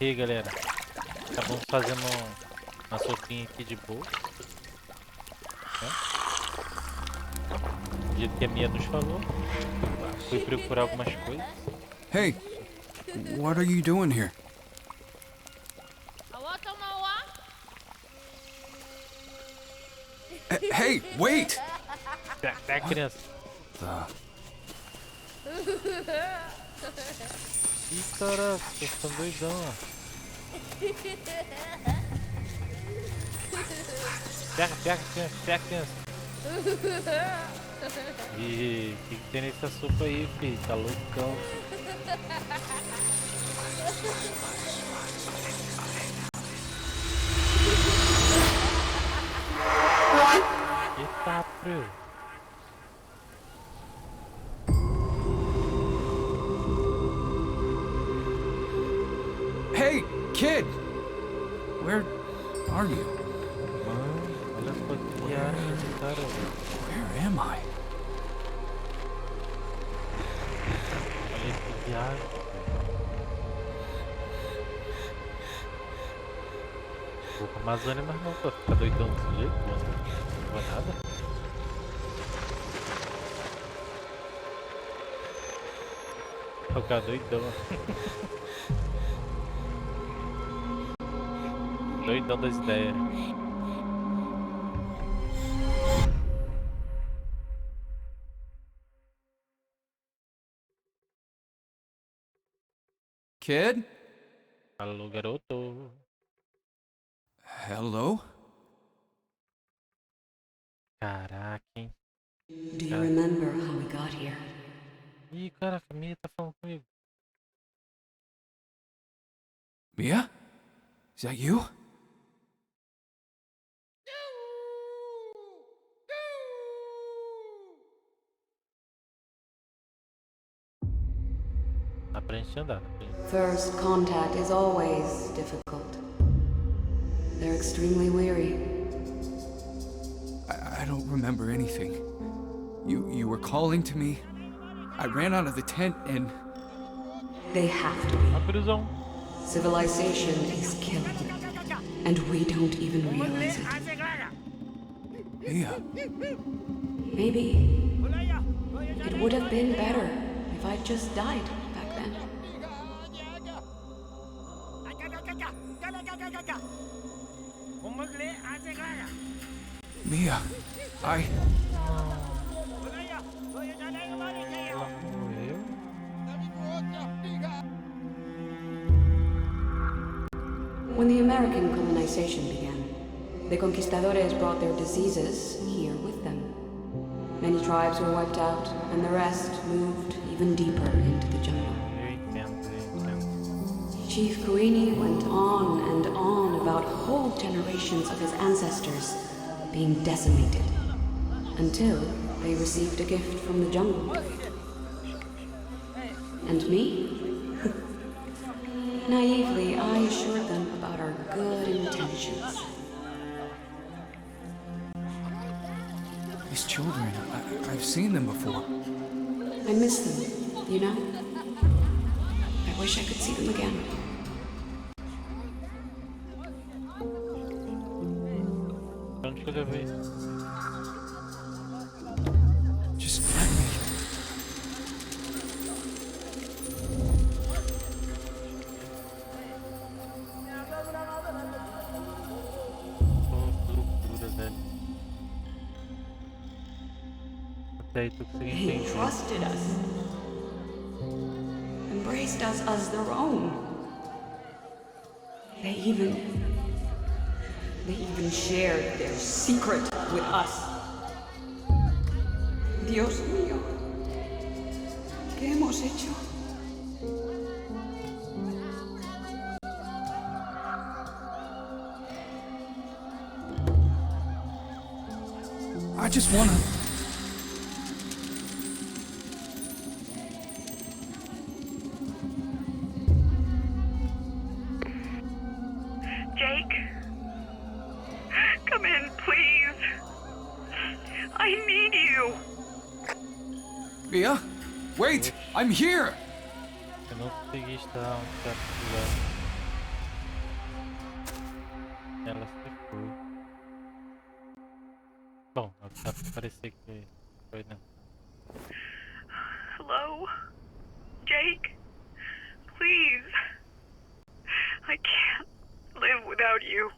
E aí, galera, acabamos fazendo uma sopinha aqui de boa, né? Do jeito que a Mia nos falou. Fui procurar algumas coisas. Hey, what are you doing here? Hey, wait! Pega a criança. Ih, caraca, vocês estão doidão, ó. Pega a criança. Ih, o que tem nessa sopa aí, filho? Tá loucão. Eita, pro. Hey, kid! Where are you? Mano, olha só que viagem esse cara. Where am I? Olha que viagem. Vou pra Amazônia, mas não, pra ficar doidão desse jeito, mano. Não vou nada. Vou ficar doidão. Doidão das ideias. Kid? Alô, garoto. Hello? Caraca, hein? Do you remember how we got here? Ih, caraca, a Mia tá falando comigo. Mia? Is that you? Dá pra gente andar. First contact is always difficult. They're extremely weary. I don't remember anything. You were calling to me. I ran out of the tent and... They have to be. A prisão. Civilization is killing. And we don't even realize it. Mia, Maybe it would have been better if I'd just died back then. Mia, I... Ela morreu. When the American colonization began, the conquistadores brought their diseases here with them. Many tribes were wiped out, and the rest moved even deeper into the jungle. Eu entendo. Chief Kuini went on and on about whole generations of his ancestors being decimated, until they received a gift from the jungle. And me? Naively, I assured them about our good intentions. These children, I've seen them before. I miss them, you know? I wish I could see them again. Onde que eu levei? Just let me... Pô, que loucura, velho. Até aí tu conseguiu They entender. trusted us. Embraced us as their own. They even shared their secret with us. Dios mío. ¿Qué hemos hecho? I just wanna... Jake? Come in, please. I need you. Mia? Wait! I'm here! Eu não consegui estar onde tá precisando. Ela se foi. Bom, parecia que foi, né? Hello? Jake? Please. I can't live without you.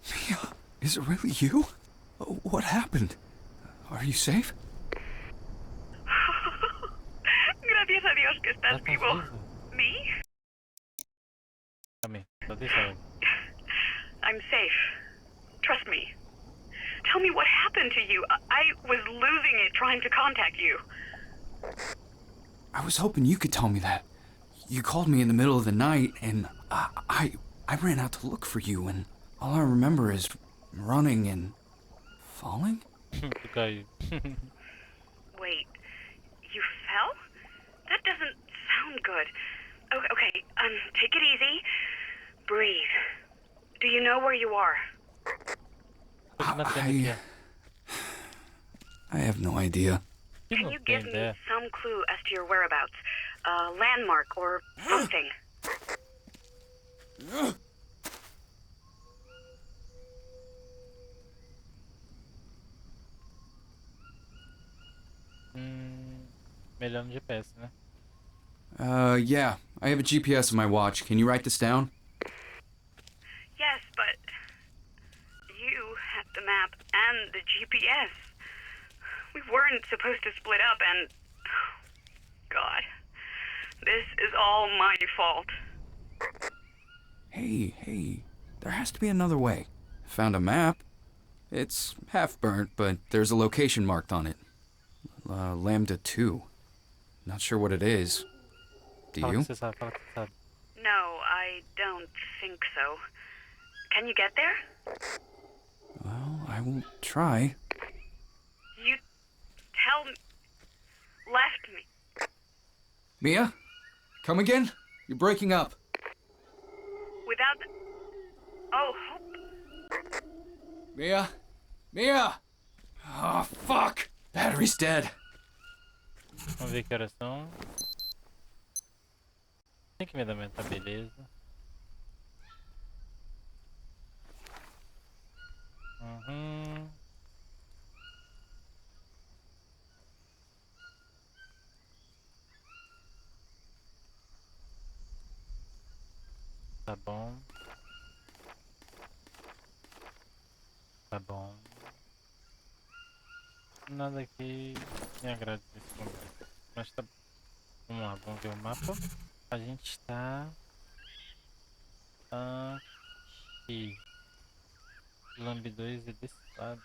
Mia, is it really you? What happened? Are you safe? Gracias a Dios que estás Ela tá vivo. viva. Me? Também, só deixa ela. I'm safe. Trust me. Tell me what happened to you. I was losing it trying to contact you. I was hoping you could tell me that. You called me in the middle of the night, and I ran out to look for you, and all I remember is running and falling? Tu caiu. Wait, you fell? That doesn't sound good. Okay, take it easy. Breathe. Do you know where you are? Tô aqui na tenda aqui, ó. I have no idea. Que Can não you tem give me ideia. some clue as to your whereabouts? A landmark or something? Melhor no GPS, né? Yeah, I have a GPS on my watch. Can you write this down? Yes, but you have the map and the GPS. We weren't supposed to split up and... God, this is all my fault. Hey, there has to be another way. Found a map. It's half burnt, but there's a location marked on it. Lambda 2. Not sure what it is. Do Fala que you? você sabe, fala que você sabe. No, I don't think so. Can you get there? Well, I will try. You left me. Mia? Come again? You're breaking up. Without the... Oh, hope. Mia? Mia! Oh, fuck! Battery's dead. Vamos ver que horas são. 5h30 da manhã, tá beleza. Tá bom. Tá bom. Nada aqui me agrada nesse momento. Mas tá bom. Vamos lá, vamos ver o mapa. A gente está aqui. Lamb 2 é desse lado.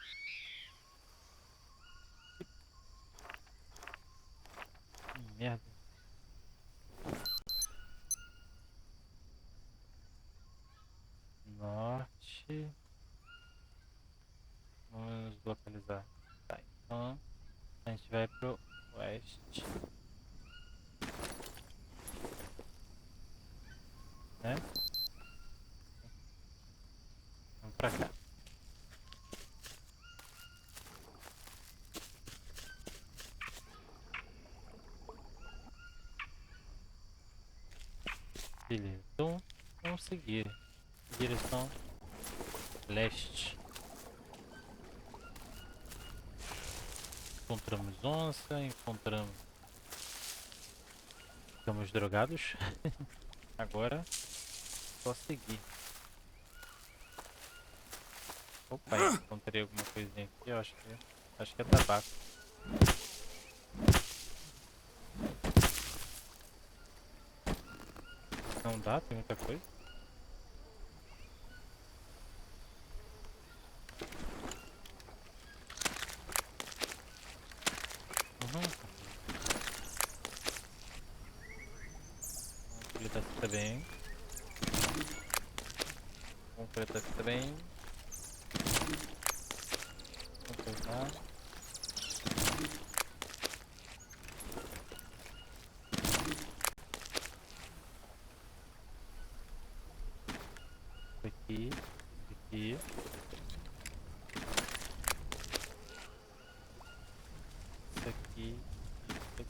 Que merda. Norte. Vamos nos localizar. Tá, então a gente vai pro oeste. Né? Vamos pra cá. Beleza, então vamos seguir. Direção leste. Encontramos onça, encontramos... Estamos drogados. Agora, só seguir. Opa, encontrei alguma coisinha aqui, eu acho que é tabaco. Não dá, tem muita coisa. Completar aqui também. Completar aqui também. Completar. Aqui, aqui. Isso aqui. Isso aqui.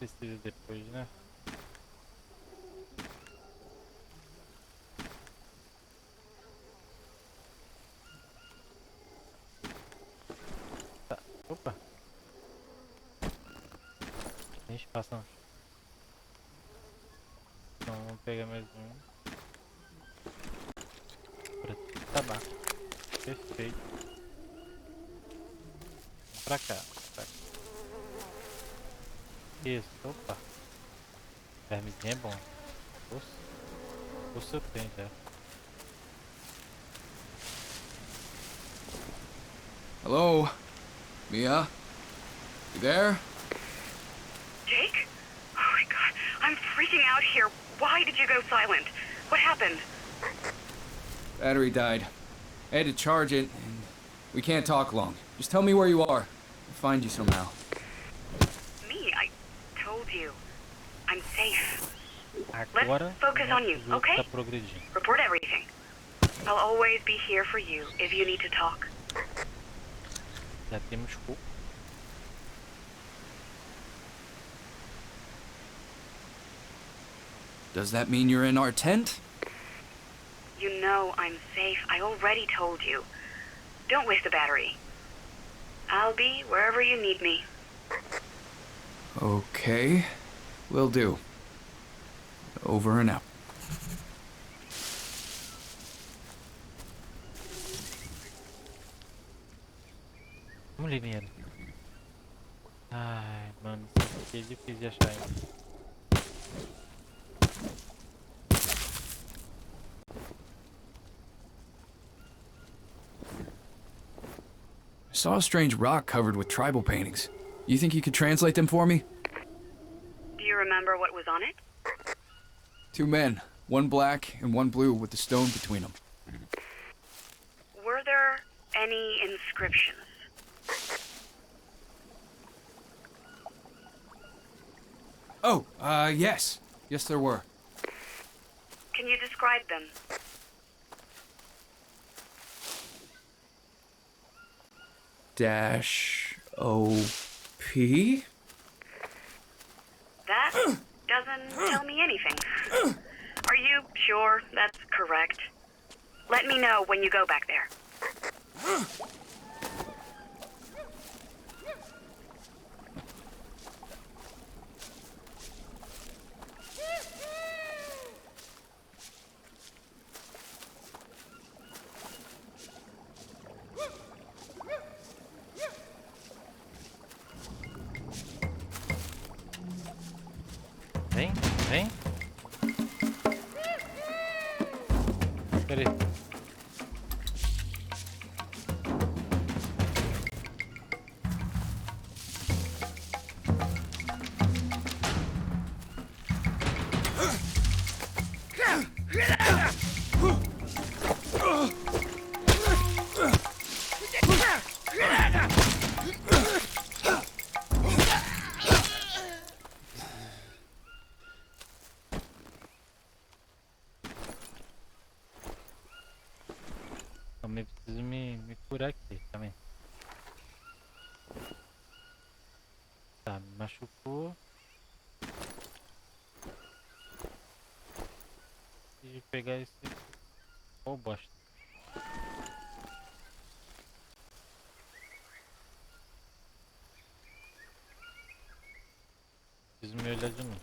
acessível depois, né? Tá. Opa! Tem espaço não. Então vamos pegar mais um. Pra tabaco. Perfeito. Vamos pra cá. Pra cá. Isso, opa. Vermezinho é bom. Osso eu tenho já. Hello? Mia? You there? Jake? Oh my god, I'm freaking out here. Why did you go silent? What happened? Battery died. I had to charge it, and we can't talk long. Just tell me where you are. I'll find you somehow. Me? I told you. I'm safe. Agora Let's focus on you, o jogo okay? tá progredindo. Report everything. I'll always be here for you if you need to talk. Já temos fogo. Does that mean you're in our tent? You know I'm safe. I already told you. Don't waste the battery. I'll be wherever you need me. Okay. Will do. Over and out. Vamos ali, dinheiro. Ai, mano, isso aqui é difícil de achar ainda. I saw a strange rock covered with tribal paintings. You think you could translate them for me? Do you remember what was on it? 2 men, one black and one blue with the stone between them. Were there any inscriptions? Oh, yes. Yes, there were. Can you describe them? Dash O-P? That doesn't tell me anything. Are you sure that's correct? Let me know when you go back there. Vem, vem. Espera aí. Também preciso me curar aqui também. Tá, me machucou. Preciso pegar esse. Oh, bosta. Preciso me olhar de novo.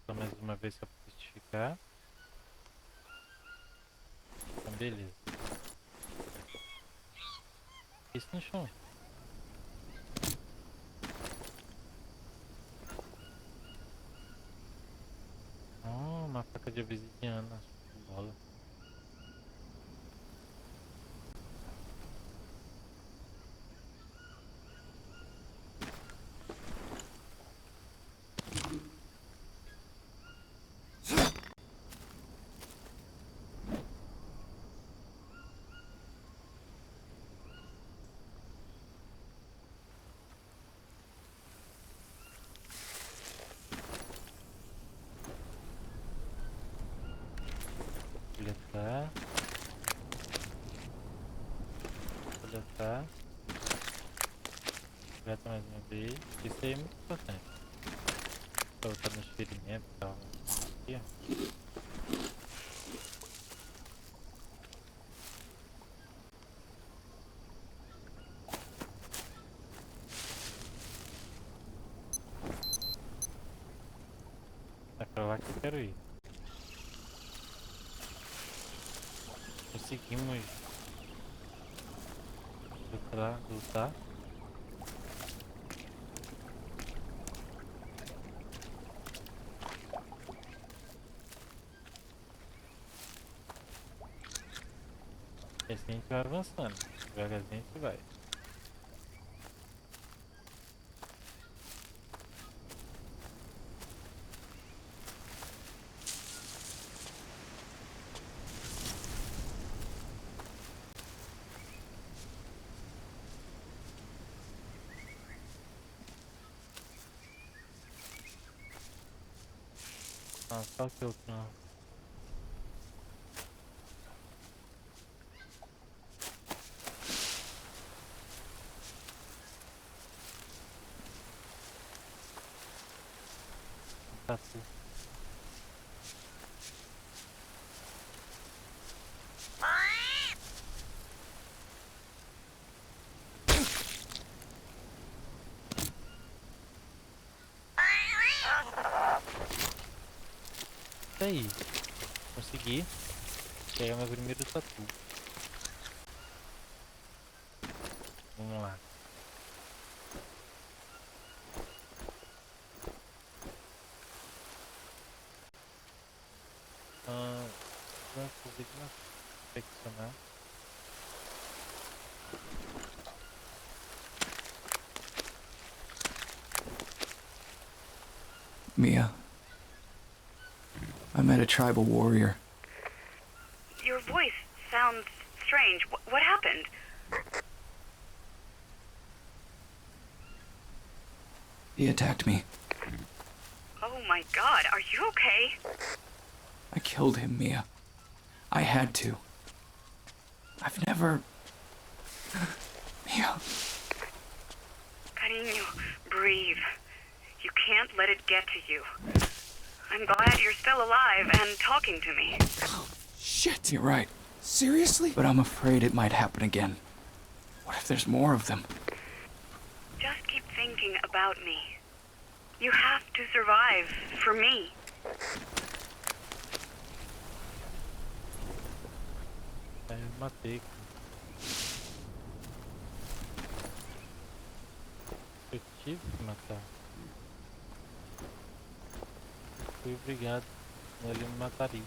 Só mais uma vez só pra certificar. Então, beleza. Isso no chão. Oh, uma faca de obsidiana. Bola. tá? Completa mais uma vez. Isso aí é muito importante. Pra botar no experimento e tal. Aqui, ó. É pra lá que eu quero ir. Conseguimos lutar. E assim a gente vai avançando. Devagarzinho a gente vai. Ah, só que outro não. Tatu. Isso aí. Consegui pegar meu primeiro tatu. Vamos lá. Vamos fazer aqui na confeccionar. Mia, I met a tribal warrior. Your voice sounds strange. What happened? He attacked me. Oh my god, are you okay? I killed him, Mia. I had to. I've never... Mia. Cariño, breathe. You can't let it get to you. I'm glad you're still alive and talking to me. Shit, you're right. Seriously? But I'm afraid it might happen again. What if there's more of them? Just keep thinking about me. You have to survive for me. Aí eu matei. Eu tive que matar. Fui obrigado. Ele me mataria.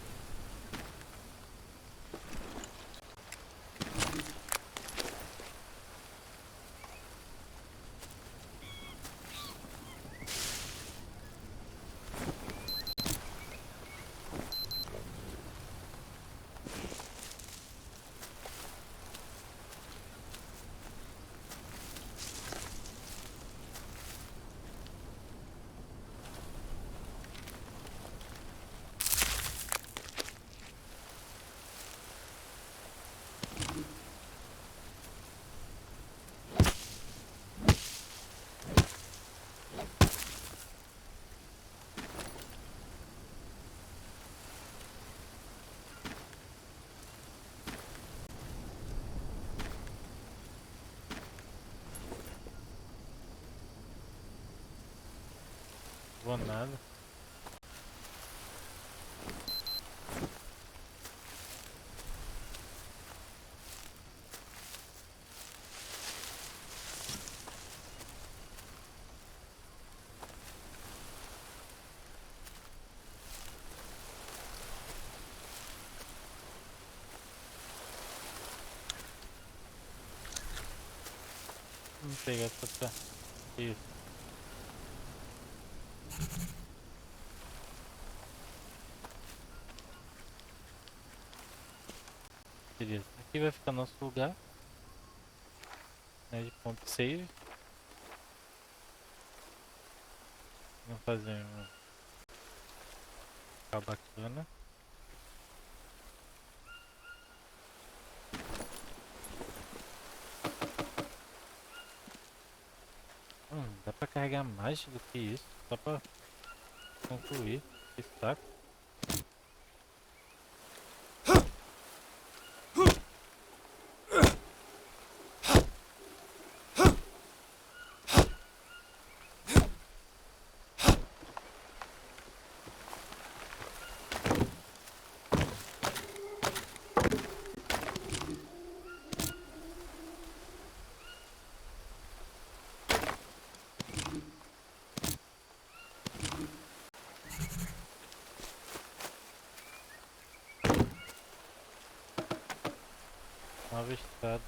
Vou nada. Vamos pegar essa pra... Isso. Beleza. Aqui vai ficar nosso lugar, né, de ponto save. Vamos fazer um local bacana. carregar mais do que isso, só pra concluir. Que saco. Nova estrada.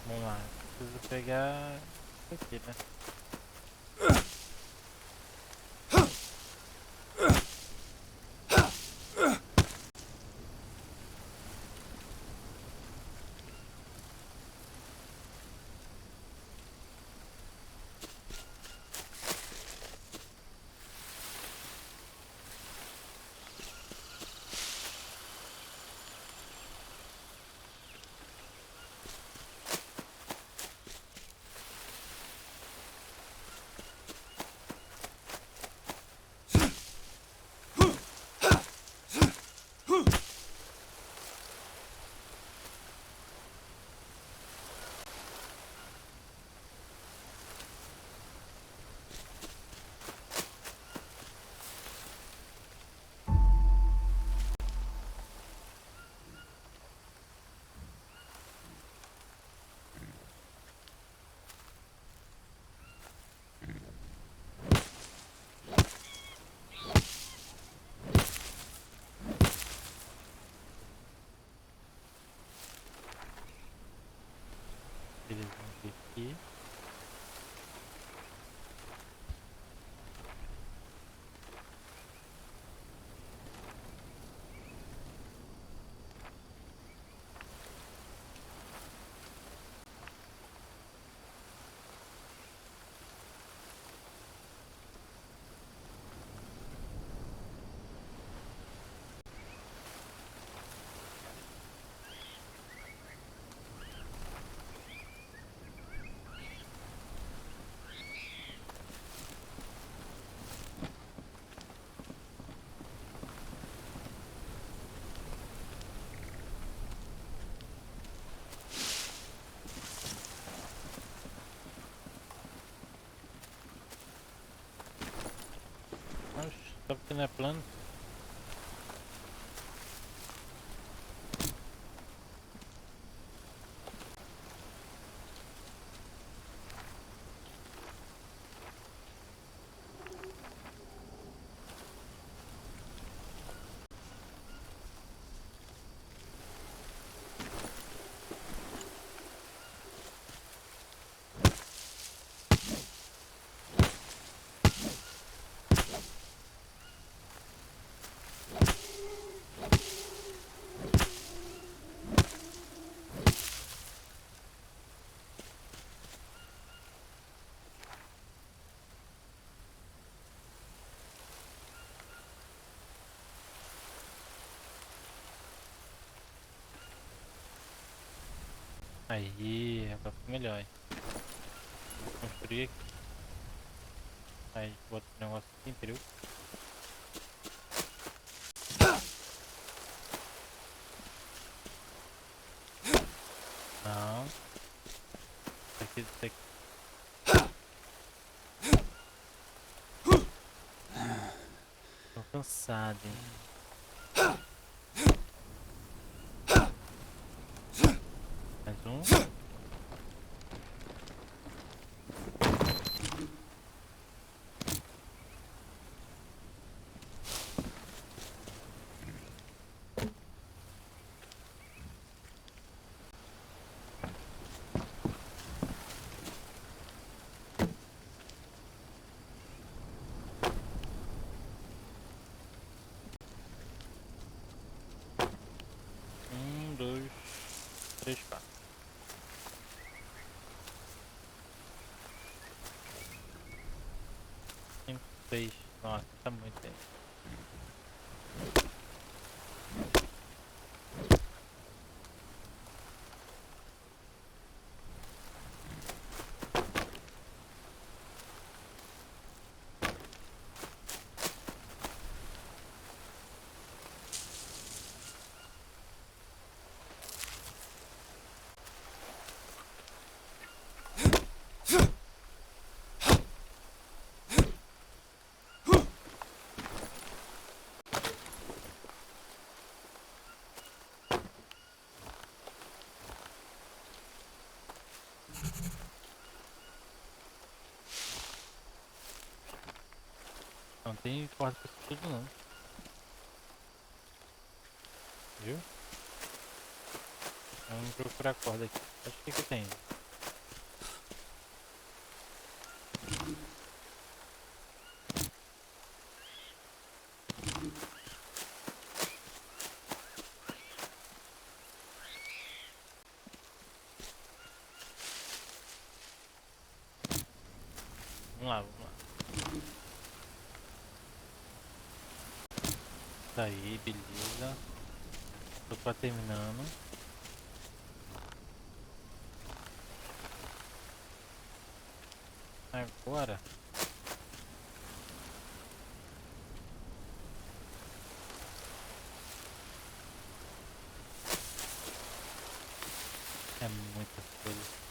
Vamos lá, preciso pegar isso aqui, né? Eles vão vir aqui. Oxe, só porque não é plano. Aí, agora ficou melhor, hein? Vou construir aqui. Aí, bota o negócio aqui, entendeu? Não. Isso aqui. Tô cansado, hein? Mais um. 6. Nossa, tá muito bem. Não tem corda pra isso tudo não. Viu? Vamos procurar a corda aqui. Acho que aqui tem. Vamos lá, vamos lá. Tá aí, beleza. Tô quase terminando. Agora. É muita coisa.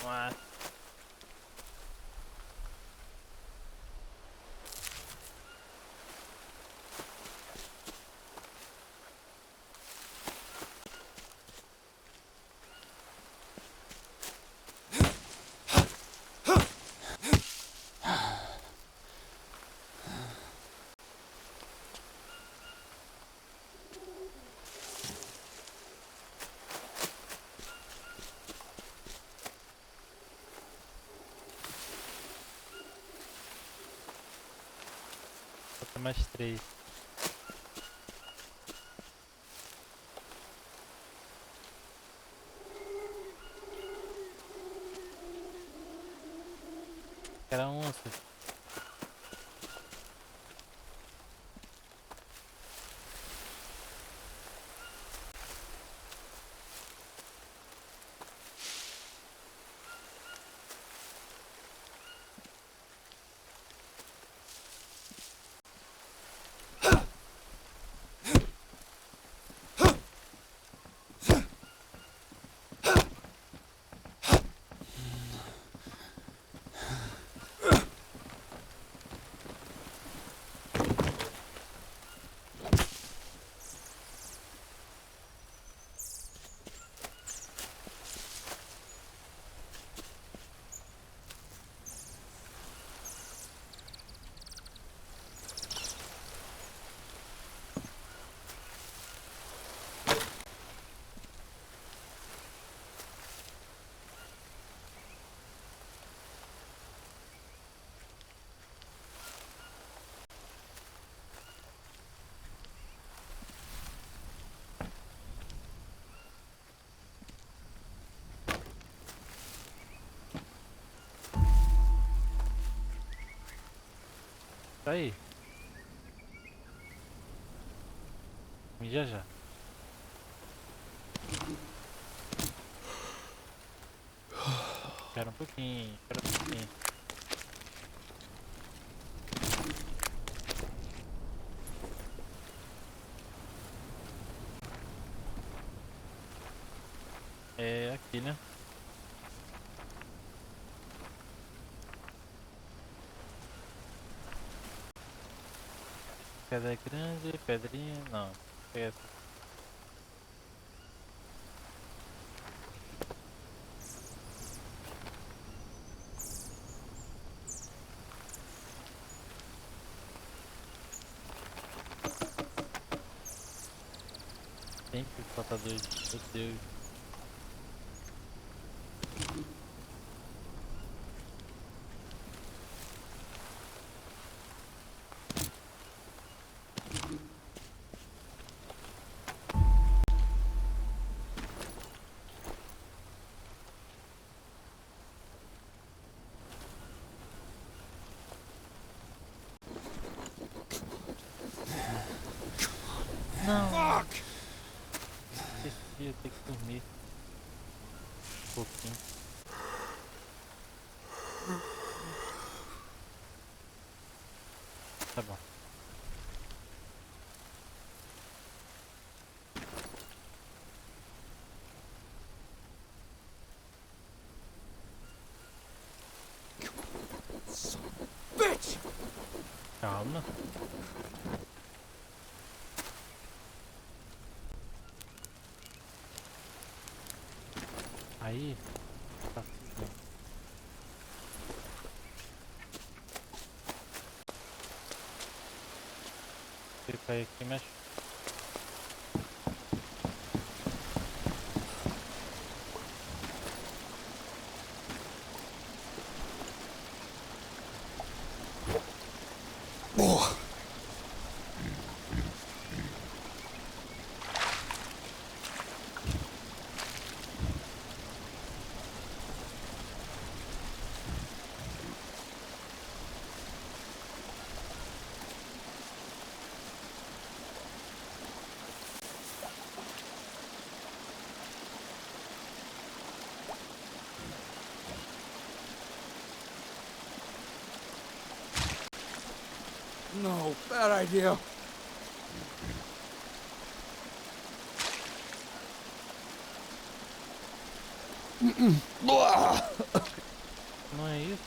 Mas falta mais 3. Era onça. Tá aí. Já já. Espera um pouquinho, espera um pouquinho. É aqui, né? Pedra grande, pedrinha, não. Essa. Sempre falta dois, meu Deus. Não, esqueci, eu tenho que dormir um pouquinho. Tá bom. Bitch! Calma. Aí, tá cismando. Se eu cair aqui, mexe. Oh. No, bad idea. Não é isso?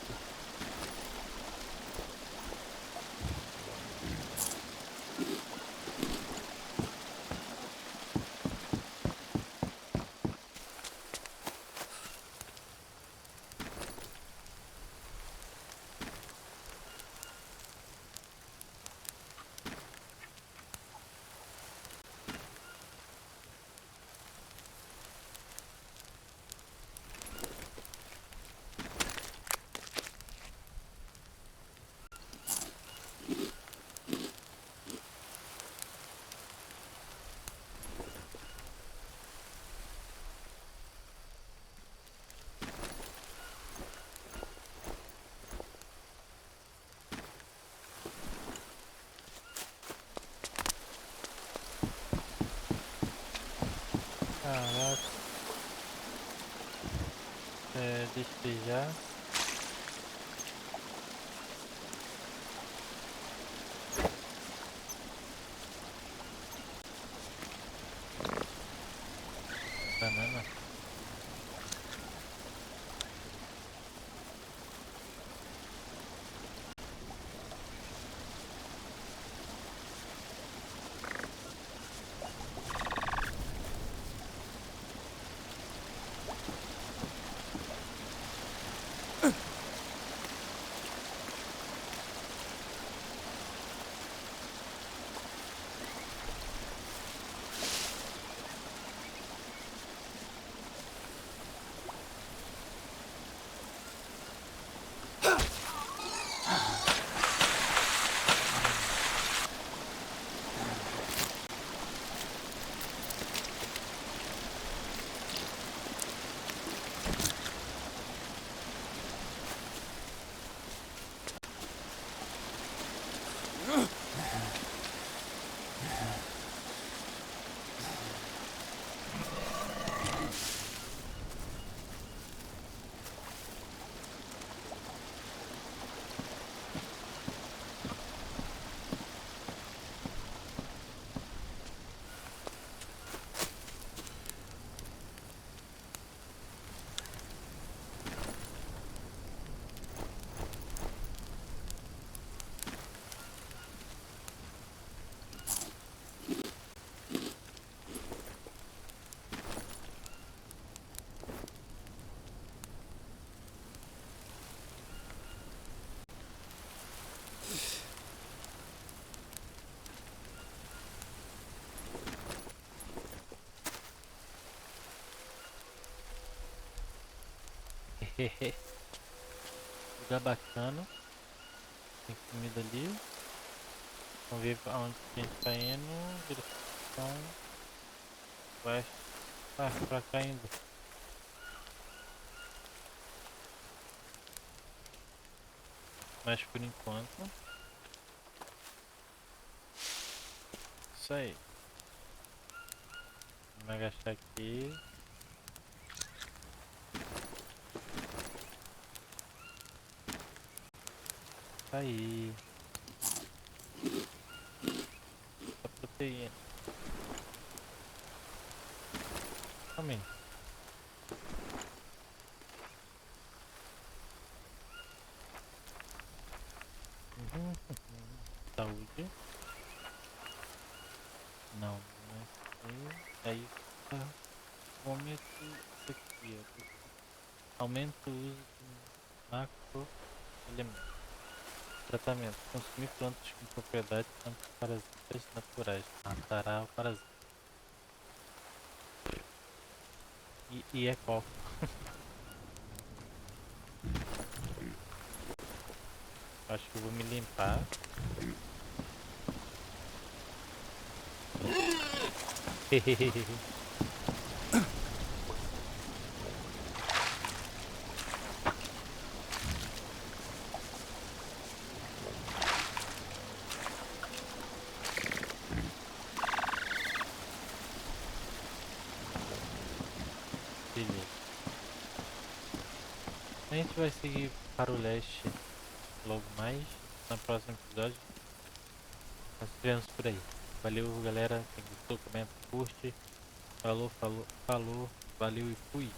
Lugar bacana. Tem comida ali. Vamos ver pra onde a gente tá indo. Direção oeste. Ah, pra cá indo. Mas por enquanto. Isso aí. Vamos agachar aqui. Tá aí. A proteína. Também. Saúde. Não, não é isso aí. Aí tá. Aumento isso aqui, ó. Aumenta o uso de macro elementos. Tratamento. Consumir plantas com propriedades antiparasitas naturais. Matará o parasita. E é copo. Acho que eu vou me limpar. Beleza. A gente vai seguir para o leste logo mais no próximo episódio. Nós vemos por aí. Valeu, galera. Quem gostou, comenta, curte. Falou, valeu e fui.